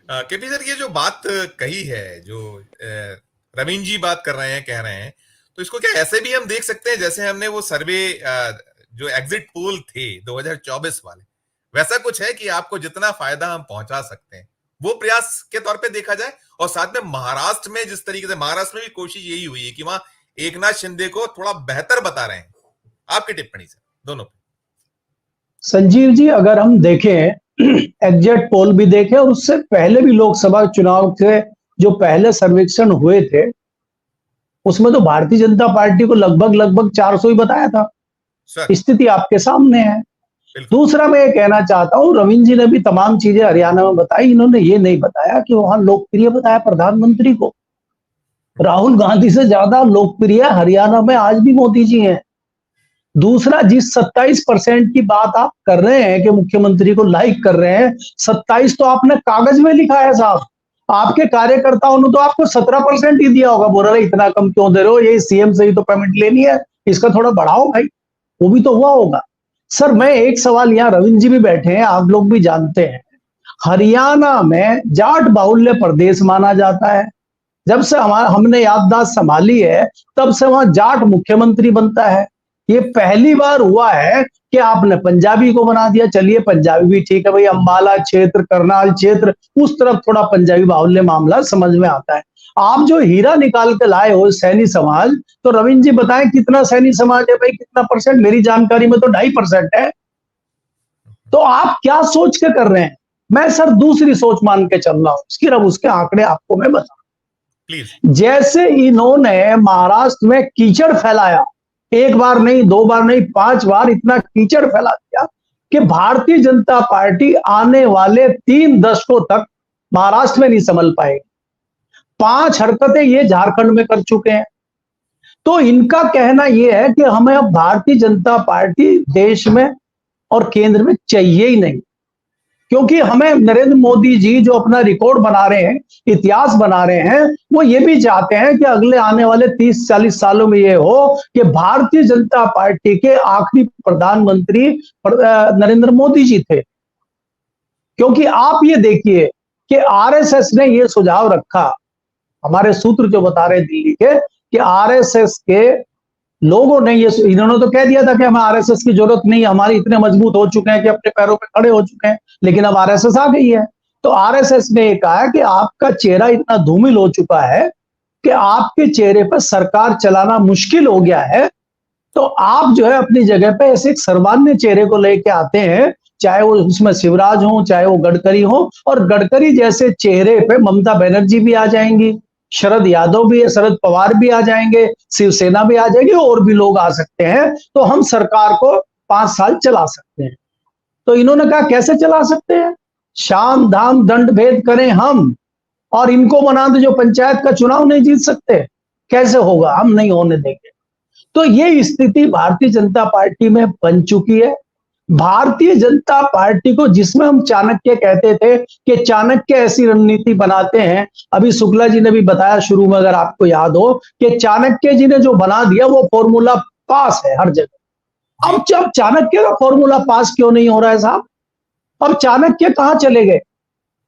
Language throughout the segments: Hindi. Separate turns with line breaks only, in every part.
केपी सर, ये जो बात कही है, जो रवीन जी बात कर रहे हैं, कह रहे हैं, तो इसको क्या ऐसे भी हम देख सकते हैं जैसे हमने वो सर्वे, जो एग्जिट पोल थे 2024 वाले, वैसा कुछ है कि आपको जितना फायदा हम पहुंचा सकते हैं वो प्रयास के तौर पे देखा जाए। और साथ में महाराष्ट्र में जिस तरीके से, महाराष्ट्र में भी कोशिश यही हुई है कि वहां एकनाथ शिंदे को थोड़ा बेहतर बता रहे हैं। आपकी टिप्पणी सर, दोनों पे।
संजीव जी, अगर हम देखें एग्जिट पोल भी देखें और उससे पहले भी लोकसभा चुनाव के जो पहले सर्वेक्षण हुए थे, उसमें तो भारतीय जनता पार्टी को लगभग लगभग 400 ही बताया था।
सर
स्थिति आपके सामने है।
बिल्कुल।
दूसरा, मैं ये कहना चाहता हूं, रविंद्र जी ने भी तमाम चीजें हरियाणा में बताई, इन्होंने ये नहीं बताया कि वहां लोकप्रिय बताया प्रधानमंत्री को। राहुल गांधी से ज्यादा लोकप्रिय हरियाणा में आज भी मोदी जी हैं। दूसरा, जिस 27% की बात आप कर रहे हैं कि मुख्यमंत्री को लाइक कर रहे हैं, 27 तो आपने कागज में लिखा है साहब। आपके कार्यकर्ताओं ने तो आपको 17% ही दिया होगा। बोल रहे इतना कम क्यों दे रहे हो, ये सीएम से ही तो पेमेंट लेनी है, इसका थोड़ा बढ़ाओ भाई। वो भी तो हुआ होगा। सर, मैं एक सवाल, यहाँ रविंद्र जी भी बैठे हैं, आप लोग भी जानते हैं, हरियाणा में जाट बाहुल्य प्रदेश माना जाता है। जब से हमने याददाश्त संभाली है, तब से वहां जाट मुख्यमंत्री बनता है। ये पहली बार हुआ है कि आपने पंजाबी को बना दिया। चलिए, पंजाबी भी ठीक है भाई, अंबाला क्षेत्र, करनाल क्षेत्र, उस तरफ थोड़ा पंजाबी बाहुल्य मामला समझ में आता है। आप जो हीरा निकाल के लाए हो सैनी समाज, तो रविंद्र जी बताएं कितना सैनी समाज है भाई, कितना परसेंट? मेरी जानकारी में तो 2.5% है। तो आप क्या सोच के कर रहे हैं? मैं सर दूसरी सोच मान के चल रहा हूं, उसकी अब उसके आंकड़े आपको मैं बता।
प्लीज।
जैसे इन्होंने महाराष्ट्र में कीचड़ फैलाया, एक बार नहीं, दो बार नहीं, 5 बार इतना कीचड़ फैला दिया कि भारतीय जनता पार्टी आने वाले 3 दशकों तक महाराष्ट्र में नहीं संभल पाएगी। 5 हरकतें ये झारखंड में कर चुके हैं। तो इनका कहना यह है कि हमें अब भारतीय जनता पार्टी देश में और केंद्र में चाहिए ही नहीं, क्योंकि हमें नरेंद्र मोदी जी जो अपना रिकॉर्ड बना रहे हैं, इतिहास बना रहे हैं, वो ये भी चाहते हैं कि अगले आने वाले 30-40 सालों में ये हो कि भारतीय जनता पार्टी के आखिरी प्रधानमंत्री नरेंद्र मोदी जी थे। क्योंकि आप ये देखिए कि आरएसएस ने ये सुझाव रखा, हमारे सूत्र जो बता रहे दिल्ली के, कि आरएसएस के लोगों ने ये, इन्होंने तो कह दिया था कि हमें आरएसएस की जरूरत नहीं, हमारी इतने मजबूत हो चुके हैं कि अपने पैरों पे खड़े हो चुके हैं, लेकिन अब आरएसएस आ गई है। तो आरएसएस ने ये कहा कि आपका चेहरा इतना धूमिल हो चुका है कि आपके चेहरे पर सरकार चलाना मुश्किल हो गया है। तो आप जो है अपनी जगह पे ऐसे एक सर्वमान्य चेहरे को लेके आते हैं, चाहे वो उसमें शिवराज हो, चाहे वो गडकरी हो, और गडकरी जैसे चेहरे पे ममता बनर्जी भी आ जाएंगी, शरद यादव भी, शरद पवार भी आ जाएंगे, शिवसेना भी आ जाएगी, और भी लोग आ सकते हैं। तो हम सरकार को 5 साल चला सकते हैं। तो इन्होंने कहा कैसे चला सकते हैं? शाम धाम दंड भेद करें हम, और इनको बना दो जो पंचायत का चुनाव नहीं जीत सकते। कैसे होगा? हम नहीं होने देंगे। तो ये स्थिति भारतीय जनता पार्टी में बन चुकी है। भारतीय जनता पार्टी को, जिसमें हम चाणक्य कहते थे कि चाणक्य ऐसी रणनीति बनाते हैं, अभी शुक्ला जी ने भी बताया शुरू में, अगर आपको याद हो, कि चाणक्य जी ने जो बना दिया वो फॉर्मूला पास है हर जगह। अब जब चाणक्य का फॉर्मूला पास क्यों नहीं हो रहा है साहब? अब चाणक्य कहां चले गए?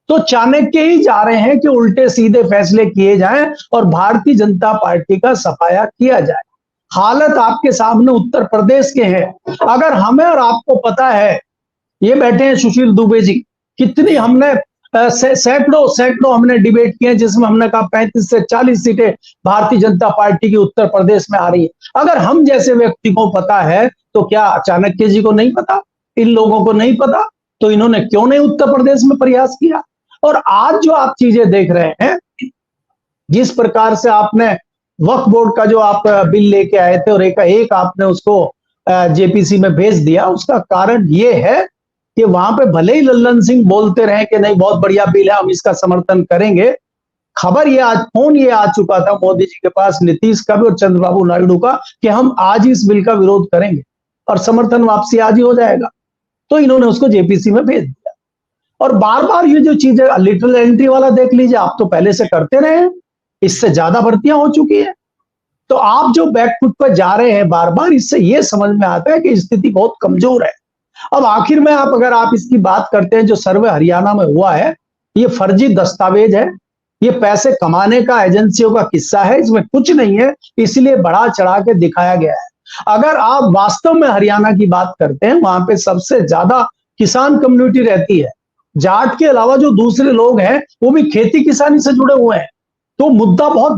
तो चाणक्य ही जा रहे हैं कि उल्टे सीधे फैसले किए जाएं और भारतीय जनता पार्टी का सफाया किया जाए। हालत आपके सामने उत्तर प्रदेश के हैं। अगर हमें और आपको पता है, ये बैठे हैं सुशील दुबे जी, कितनी हमने सैकड़ों सैकड़ों हमने डिबेट किए, जिसमें हमने कहा 35 से 40 सीटें भारतीय जनता पार्टी की उत्तर प्रदेश में आ रही है। अगर हम जैसे व्यक्ति को पता है, तो क्या चाणक्य जी को नहीं पता? इन लोगों को नहीं पता? तो इन्होंने क्यों नहीं उत्तर प्रदेश में प्रयास किया? और आज जो आप चीजें देख रहे हैं, जिस प्रकार से आपने वक्फ बोर्ड का जो आप बिल लेके आए थे और एक आपने उसको जेपीसी में भेज दिया, उसका कारण ये है कि वहां पे भले ही लल्लन सिंह बोलते रहे कि नहीं बहुत बढ़िया बिल है, हम इसका समर्थन करेंगे, खबर ये आज, फोन ये आ चुका था मोदी जी के पास, नीतीश का भी और चंद्रबाबू नायडू का, कि हम आज ही इस बिल का विरोध करेंगे और समर्थन वापसी आज ही हो जाएगा। तो इन्होंने उसको जेपीसी में भेज दिया। और बार बार ये जो चीजें, लिटरल एंट्री वाला देख लीजिए, आप तो पहले से करते रहे हैं, इससे ज्यादा भर्तियां हो चुकी है। तो आप जो बैकफुट पर जा रहे हैं बार बार, इससे ये समझ में आता है कि स्थिति बहुत कमजोर है। अब आखिर में अगर आप इसकी बात करते हैं, जो सर्वे हरियाणा में हुआ है, ये फर्जी दस्तावेज है, ये पैसे कमाने का एजेंसियों का किस्सा है, इसमें कुछ नहीं है, इसलिए बढ़ा चढ़ा के दिखाया गया है। अगर आप वास्तव में हरियाणा की बात करते हैं, वहां पे सबसे ज्यादा किसान कम्युनिटी रहती है। जाट के अलावा जो दूसरे लोग हैं वो भी खेती किसानी से जुड़े हुए हैं। तो मुद्दा बहुत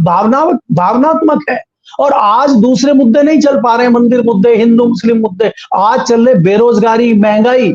भावनात्मक है। और आज दूसरे मुद्दे नहीं चल पा रहे, मंदिर मुद्दे, हिंदू मुस्लिम मुद्दे, आज चल रहे बेरोजगारी, महंगाई,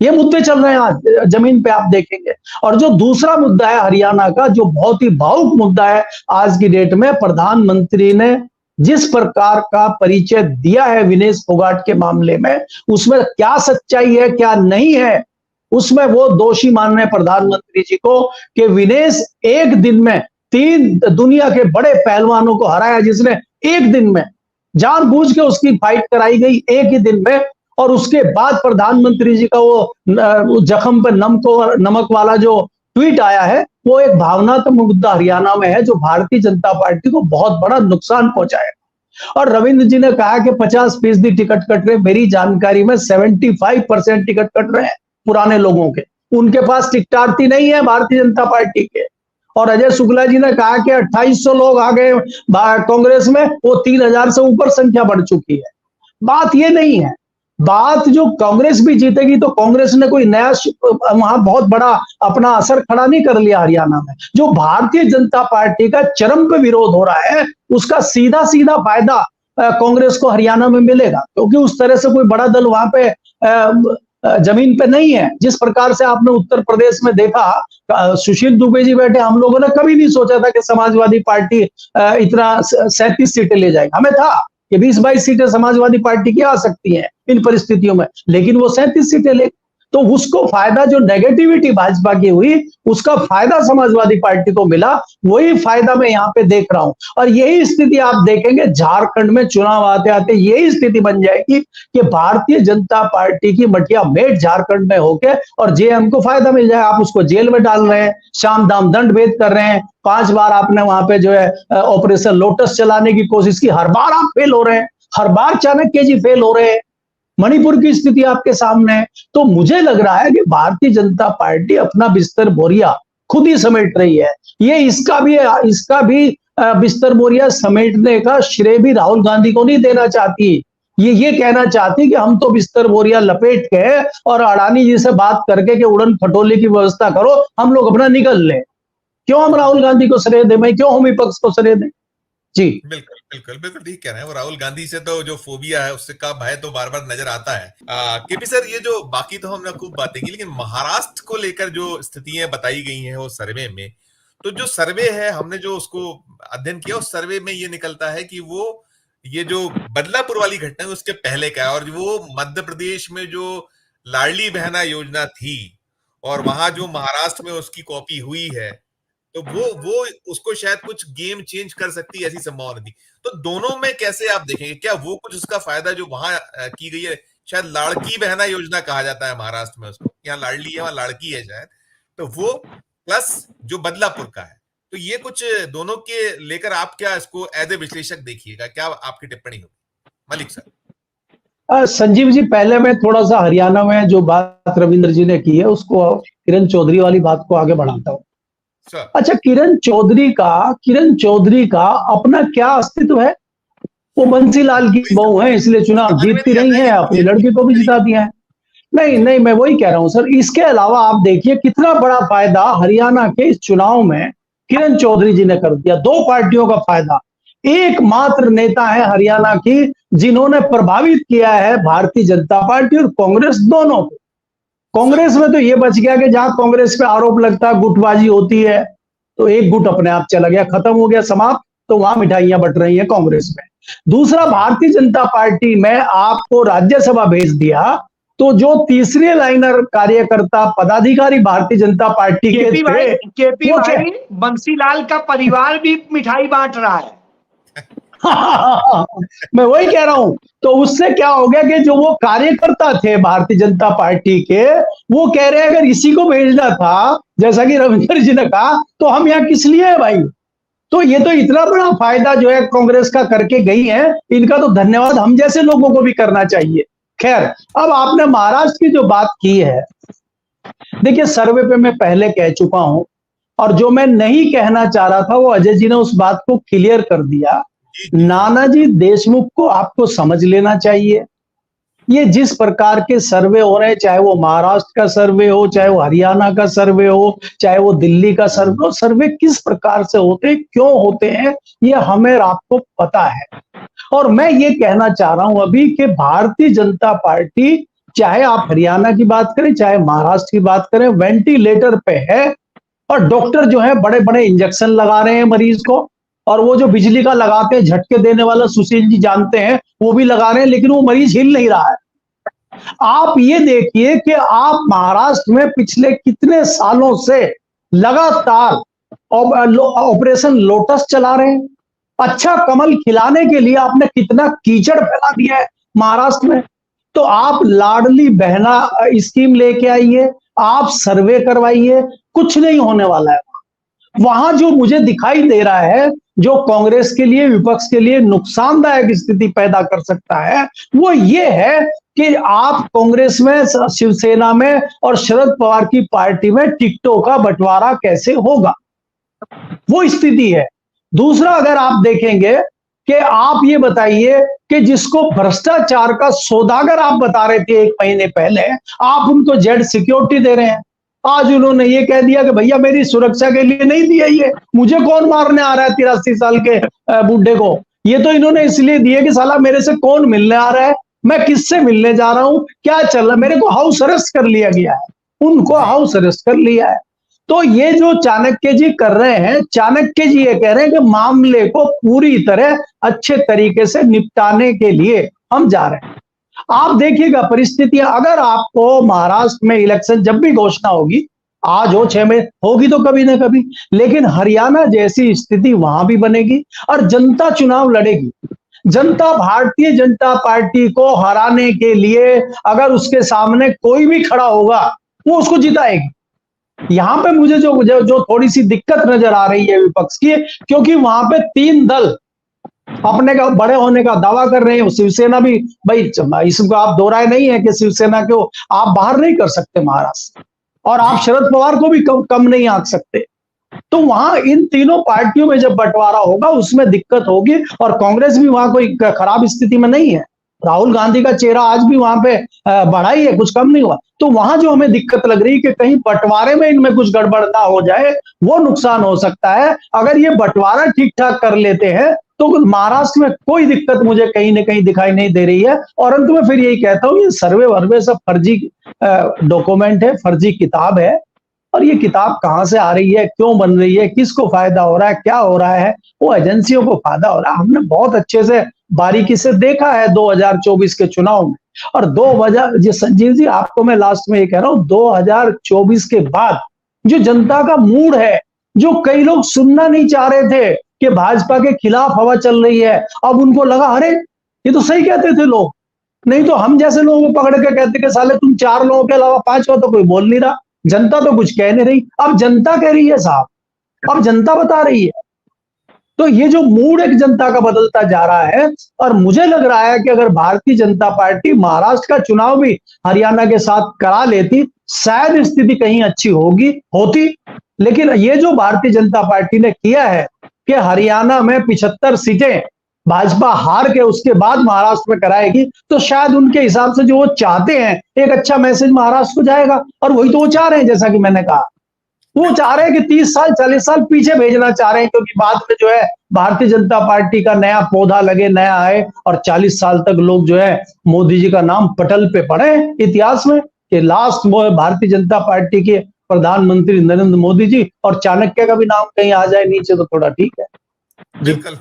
ये मुद्दे चल रहे हैं आज जमीन पे, आप देखेंगे। और जो दूसरा मुद्दा है हरियाणा का, जो बहुत ही भावुक मुद्दा है आज की डेट में, प्रधानमंत्री ने जिस प्रकार का परिचय दिया है विनेश फोगाट के मामले में, उसमें क्या सच्चाई है क्या नहीं है, उसमें वो दोषी मान रहे हैं प्रधानमंत्री जी को कि विनेश एक दिन में 3 दुनिया के बड़े पहलवानों को हराया, जिसने एक दिन में जानबूझ के उसकी फाइट कराई गई एक ही दिन में। और उसके बाद प्रधानमंत्री जी का वो जख्म पे नमक वाला जो ट्वीट आया है, वो एक भावनात्मक मुद्दा हरियाणा में है, जो भारतीय जनता पार्टी को बहुत बड़ा नुकसान पहुंचाएगा। और रविंद्र जी ने कहा कि 50% टिकट कट रहे, मेरी जानकारी में 75% टिकट कट रहे हैं पुराने लोगों के, उनके पास टिकटार्थी नहीं है भारतीय जनता पार्टी के। और अजय शुक्ला जी ने कहा कि 2800 लोग आ गए कांग्रेस में, वो 3000 से ऊपर संख्या बढ़ चुकी है। बात ये नहीं है, बात जो कांग्रेस भी जीतेगी तो कांग्रेस ने कोई नया वहां बहुत बड़ा अपना असर खड़ा नहीं कर लिया हरियाणा में। जो भारतीय जनता पार्टी का चरम पे विरोध हो रहा है, उसका सीधा सीधा फायदा कांग्रेस को हरियाणा में मिलेगा, क्योंकि उस तरह से कोई बड़ा दल वहां पे जमीन पे नहीं है। जिस प्रकार से आपने उत्तर प्रदेश में देखा, सुशील दुबे जी बैठे, हम लोगों ने कभी नहीं सोचा था कि समाजवादी पार्टी इतना 37 सीटें ले जाएगी। हमें था कि 20-22 सीटें समाजवादी पार्टी की आ सकती हैं इन परिस्थितियों में, लेकिन वो 37 सीटें ले। तो उसको फायदा, जो नेगेटिविटी भाजपा की हुई, उसका फायदा समाजवादी पार्टी को मिला, वही फायदा मैं यहाँ पे देख रहा हूं। और यही स्थिति आप देखेंगे झारखंड में चुनाव आते आते यही स्थिति बन जाएगी कि भारतीय जनता पार्टी की मटिया मेट झारखंड में होके और जेएम को फायदा मिल जाए। आप उसको जेल में डाल रहे हैं, शाम दाम दंड भेद कर रहे हैं, 5 बार आपने वहां पे जो है ऑपरेशन लोटस चलाने की कोशिश की, हर बार आप फेल हो रहे हैं, हर बार चाणक्य जी फेल हो रहे हैं। मणिपुर की स्थिति आपके सामने है। तो मुझे लग रहा है कि भारतीय जनता पार्टी अपना बिस्तर बोरिया खुद ही समेट रही है। ये इसका भी बिस्तर बोरिया समेटने का श्रेय भी राहुल गांधी को नहीं देना चाहती। ये कहना चाहती कि हम तो बिस्तर बोरिया लपेट के और अडानी जी से बात करके कि उड़न खटोले की व्यवस्था करो, हम लोग अपना निकल लें। क्यों हम राहुल गांधी को श्रेय दें भाई, क्यों हम विपक्ष को श्रेय दें? जी
बिल्कुल बिल्कुल बिल्कुल ठीक कह रहे हैं। वो राहुल गांधी से तो जो फोबिया है, उससे का भय तो बार बार नजर आता है। केपी सर, ये जो बाकी तो हमने खूब बातें की, लेकिन महाराष्ट्र को लेकर जो स्थितियां बताई गई हैं वो सर्वे में, तो जो सर्वे है हमने जो उसको अध्ययन किया, उस सर्वे में ये निकलता है कि वो ये जो बदलापुर वाली घटना है उसके पहले का है, और वो मध्य प्रदेश में जो लाडली बहना योजना थी और वहां जो महाराष्ट्र में उसकी कॉपी हुई है, तो वो उसको शायद कुछ गेम चेंज कर सकती है, ऐसी संभावना थी। तो दोनों में कैसे आप देखेंगे, क्या वो कुछ उसका फायदा जो वहां की गई है, शायद लाड़की बहना योजना कहा जाता है महाराष्ट्र में उसको, यहाँ लाडली है वहां लाड़की है शायद, तो वो प्लस जो बदलापुर का है, तो ये कुछ दोनों के लेकर आप क्या इसको एज ए विश्लेषक देखिएगा, क्या आपकी टिप्पणी होगी मलिक सर?
संजीव जी, पहले मैं थोड़ा सा हरियाणा में जो बात रविंद्र जी ने की है उसको, किरण चौधरी वाली बात को आगे बढ़ाता हूँ। अच्छा, किरण चौधरी का अपना क्या अस्तित्व है? वो बंसीलाल की बहू है, इसलिए चुनाव जीतती रही है, अपनी लड़की को भी जिता दिया है। नहीं, मैं वही कह रहा हूं सर। इसके अलावा आप देखिए कितना बड़ा फायदा हरियाणा के इस चुनाव में किरण चौधरी जी ने कर दिया। 2 पार्टियों का फायदा। एकमात्र नेता है हरियाणा की जिन्होंने प्रभावित किया है भारतीय जनता पार्टी और कांग्रेस दोनों को। कांग्रेस में तो ये बच गया कि जहां कांग्रेस पे आरोप लगता है गुटबाजी होती है, तो एक गुट अपने आप चला गया, खत्म हो गया, समाप्त। तो वहां मिठाइयां बट रही हैं कांग्रेस में। दूसरा, भारतीय जनता पार्टी में आपको राज्यसभा भेज दिया, तो जो तीसरे लाइनर कार्यकर्ता पदाधिकारी भारतीय जनता पार्टी के थे,
केपी भाई, बंसीलाल का परिवार भी मिठाई बांट रहा है।
मैं वही कह रहा हूं। तो उससे क्या हो गया कि जो वो कार्यकर्ता थे भारतीय जनता पार्टी के, वो कह रहे हैं अगर इसी को भेजना था, जैसा कि रविंद्र जी ने कहा, तो हम यहाँ किस लिए है भाई? तो ये तो इतना बड़ा फायदा जो है कांग्रेस का करके गई है, इनका तो धन्यवाद हम जैसे लोगों को भी करना चाहिए। खैर, अब आपने महाराष्ट्र की जो बात की है, देखिए, सर्वे पे मैं पहले कह चुका हूं, और जो मैं नहीं कहना चाह रहा था वो अजय जी ने उस बात को क्लियर कर दिया। नानाजी देशमुख को आपको समझ लेना चाहिए। ये जिस प्रकार के सर्वे हो रहे हैं, चाहे वो महाराष्ट्र का सर्वे हो, चाहे वो हरियाणा का सर्वे हो, चाहे वो दिल्ली का सर्वे हो, सर्वे किस प्रकार से होते हैं, क्यों होते हैं, ये हमें और आपको पता है। और मैं ये कहना चाह रहा हूं अभी कि भारतीय जनता पार्टी, चाहे आप हरियाणा की बात करें, चाहे महाराष्ट्र की बात करें, वेंटिलेटर पे है, और डॉक्टर जो है बड़े बड़े इंजेक्शन लगा रहे हैं मरीज को, और वो जो बिजली का लगाते हैं झटके देने वाला, सुशील जी जानते हैं, वो भी लगा रहे हैं, लेकिन वो मरीज हिल नहीं रहा है। आप ये देखिए कि आप महाराष्ट्र में पिछले कितने सालों से लगातार ऑपरेशन लोटस चला रहे हैं। अच्छा कमल खिलाने के लिए आपने कितना कीचड़ फैला दिया है महाराष्ट्र में। तो आप लाडली बहना स्कीम लेके आइए, आप सर्वे करवाइए, कुछ नहीं होने वाला है। वहां जो मुझे दिखाई दे रहा है, जो कांग्रेस के लिए, विपक्ष के लिए नुकसानदायक स्थिति पैदा कर सकता है, वो ये है कि आप कांग्रेस में, शिवसेना में और शरद पवार की पार्टी में टिकटों का बंटवारा कैसे होगा, वो स्थिति है। दूसरा, अगर आप देखेंगे कि आप ये बताइए कि जिसको भ्रष्टाचार का सौदागर आप बता रहे थे 1 महीने पहले, आप उनको जेड सिक्योरिटी दे रहे हैं। आज उन्होंने ये कह दिया कि भैया मेरी सुरक्षा के लिए नहीं दिया, ये मुझे कौन मारने आ रहा है 83 साल के बूढ़े को। ये तो इन्होंने इसलिए दिए कि साला मेरे से कौन मिलने आ रहा है, मैं किससे मिलने जा रहा हूं, क्या चल रहा है, मेरे को हाउस अरेस्ट कर लिया गया है, उनको हाउस अरेस्ट कर लिया है। तो ये जो चाणक्य जी कर रहे हैं, चाणक्य जी ये कह रहे हैं कि मामले को पूरी तरह अच्छे तरीके से निपटाने के लिए हम जा रहे हैं। आप देखिएगा परिस्थितियां, अगर आपको महाराष्ट्र में इलेक्शन जब भी घोषणा होगी, आज हो 6 में होगी तो कभी ना कभी, लेकिन हरियाणा जैसी स्थिति वहां भी बनेगी और जनता चुनाव लड़ेगी। जनता भारतीय जनता पार्टी को हराने के लिए अगर उसके सामने कोई भी खड़ा होगा, वो उसको जिताएगी। यहां पे मुझे जो थोड़ी सी दिक्कत नजर आ रही है विपक्ष की, क्योंकि वहां पे 3 दल अपने का बड़े होने का दावा कर रहे हैं। शिवसेना भी, भाई इसको आप दो राय नहीं है कि शिवसेना को आप बाहर नहीं कर सकते महाराष्ट्र, और आप शरद पवार को भी कम नहीं आंक सकते। तो वहां इन तीनों पार्टियों में जब बंटवारा होगा उसमें दिक्कत होगी, और कांग्रेस भी वहां कोई खराब स्थिति में नहीं है। राहुल गांधी का चेहरा आज भी वहां पे बढ़ा ही है, कुछ कम नहीं हुआ। तो वहां जो हमें दिक्कत लग रही है कि कहीं बंटवारे में इनमें कुछ गड़बड़ ना हो जाए, वो नुकसान हो सकता है। अगर ये बंटवारा ठीक ठाक कर लेते हैं तो महाराष्ट्र में कोई दिक्कत मुझे कहीं ना कहीं दिखाई नहीं दे रही है। और अंत में फिर यही कहता हूं, ये सर्वे वर्वे सब फर्जी डॉक्यूमेंट है, फर्जी किताब है, और ये किताब कहां से आ रही है, क्यों बन रही है, किसको फायदा हो रहा है, क्या हो रहा है, वो एजेंसियों को फायदा हो रहा है। हमने बहुत अच्छे से बारीकी से देखा है 2024 के चुनाव में। और 2000 जी संजीव जी, आपको मैं लास्ट में ये कह रहा हूं, 2024 के बाद जो जनता का मूड है, जो कई लोग सुनना नहीं चाह रहे थे कि भाजपा के खिलाफ हवा चल रही है, अब उनको लगा अरे ये तो सही कहते थे लोग, नहीं तो हम जैसे लोगों को पकड़ के कहते कि साले तुम 4 लोगों के अलावा 5 का तो कोई बोल नहीं रहा, जनता तो कुछ कह नहीं रही। अब जनता कह रही है साहब, अब जनता बता रही है। तो ये जो मूड एक जनता का बदलता जा रहा है, और मुझे लग रहा है कि अगर भारतीय जनता पार्टी महाराष्ट्र का चुनाव भी हरियाणा के साथ करा लेती, शायद स्थिति कहीं अच्छी होती। लेकिन ये जो भारतीय जनता पार्टी ने किया है कि हरियाणा में 75 सीटें भाजपा हार के उसके बाद महाराष्ट्र में कराएगी, तो शायद उनके हिसाब से जो वो चाहते हैं एक अच्छा मैसेज महाराष्ट्र को जाएगा। और वही तो वो चाह रहे हैं, जैसा कि मैंने कहा, वो चाह रहे हैं कि 30 साल 40 साल पीछे भेजना चाह रहे हैं, क्योंकि बाद में जो है भारतीय जनता पार्टी का नया पौधा लगे, नया आए, और 40 साल तक लोग जो है मोदी जी का नाम पटल पे पढ़े इतिहास में कि लास्ट वो है भारतीय जनता पार्टी के प्रधानमंत्री नरेंद्र मोदी जी, और चाणक्य का भी नाम कहीं आ जाए नीचे तो थोड़ा ठीक है।
बिल्कुल।